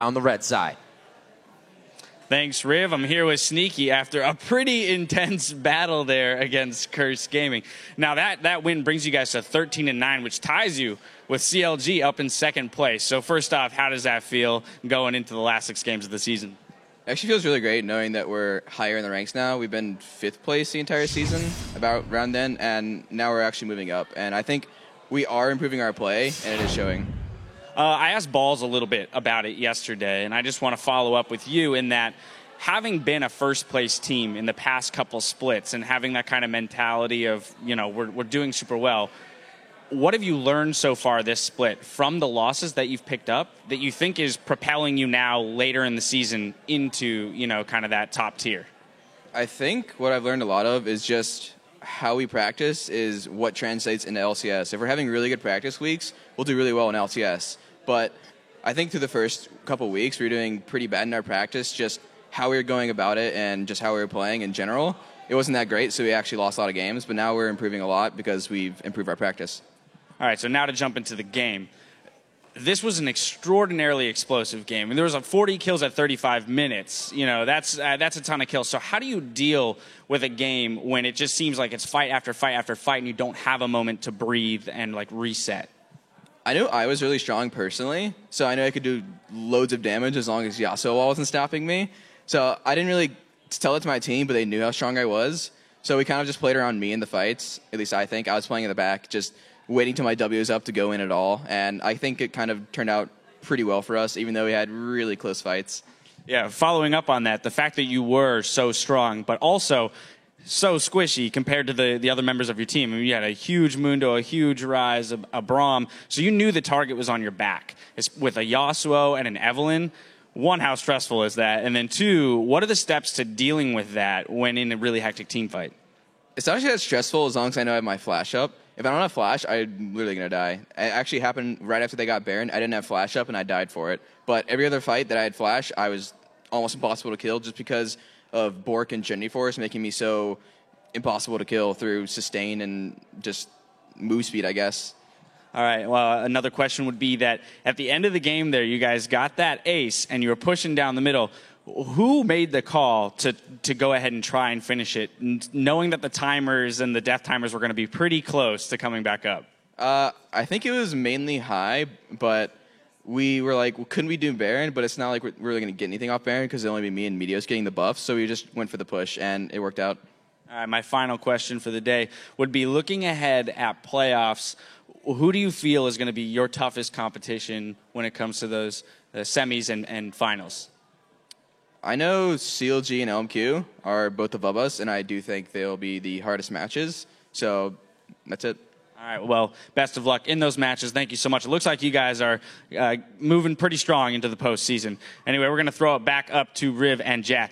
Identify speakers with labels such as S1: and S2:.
S1: on the red side.
S2: Thanks, Riv. I'm here with Sneaky after a pretty intense battle there against Curse Gaming. Now, that win brings you guys to 13-9, which ties you with CLG up in second place. So first off, how does that feel going into the last 6 games of the season?
S3: It actually feels really great knowing that we're higher in the ranks now. We've been 5th place the entire season, about around then, and now we're actually moving up. And I think we are improving our play, and it is showing.
S2: I asked Balls a little bit about it yesterday, and I just want to follow up with you in that having been a first-place team in the past couple splits and having that kind of mentality of, you know, we're doing super well, what have you learned so far this split from the losses that you've picked up that you think is propelling you now later in the season into, you know, kind of that top tier?
S3: I think what I've learned a lot of is just how we practice is what translates into LCS. If we're having really good practice weeks, we'll do really well in LCS. But I think through the first couple weeks, we were doing pretty bad in our practice, just how we were going about it and just how we were playing in general. It wasn't that great, so we actually lost a lot of games, but now we're improving a lot because we've improved our practice.
S2: All right, so now to jump into the game. This was an extraordinarily explosive game. I mean, there was 40 kills at 35 minutes. You know, that's a ton of kills. So how do you deal with a game when it just seems like it's fight after fight after fight and you don't have a moment to breathe and, like, reset?
S3: I knew I was really strong personally, so I knew I could do loads of damage as long as Yasuo wasn't stopping me. So I didn't really tell it to my team, but they knew how strong I was. So we kind of just played around me in the fights, at least I think. I was playing in the back, just waiting till my W was up to go in at all. And I think it kind of turned out pretty well for us, even though we had really close fights.
S2: Yeah, following up on that, the fact that you were so strong, but also so squishy compared to the other members of your team. I mean, you had a huge Mundo, a huge Rise, a Braum, so you knew the target was on your back. With a Yasuo and an Evelynn, one, how stressful is that? And then two, what are the steps to dealing with that when in a really hectic team fight?
S3: It's not actually that stressful as long as I know I have my flash up. If I don't have flash, I'm literally going to die. It actually happened right after they got Baron. I didn't have flash up, and I died for it. But every other fight that I had flash, I was almost impossible to kill just because of Bork and Trinity Force making me so impossible to kill through sustain and just move speed, I guess.
S2: All right, well, another question would be that at the end of the game there, you guys got that ace, and you were pushing down the middle. Who made the call to go ahead and try and finish it, knowing that the timers and the death timers were going to be pretty close to coming back up?
S3: I think it was mainly high, but we were like, well, couldn't we do Baron? But it's not like we're really going to get anything off Baron because it'll only be me and Meteos getting the buffs. So we just went for the push, and it worked out.
S2: All right, my final question for the day would be looking ahead at playoffs. Who do you feel is going to be your toughest competition when it comes to those semis and finals?
S3: I know CLG and LMQ are both above us, and I do think they'll be the hardest matches. So that's it.
S2: All right, well, best of luck in those matches. Thank you so much. It looks like you guys are moving pretty strong into the postseason. Anyway, we're going to throw it back up to Riv and Jack.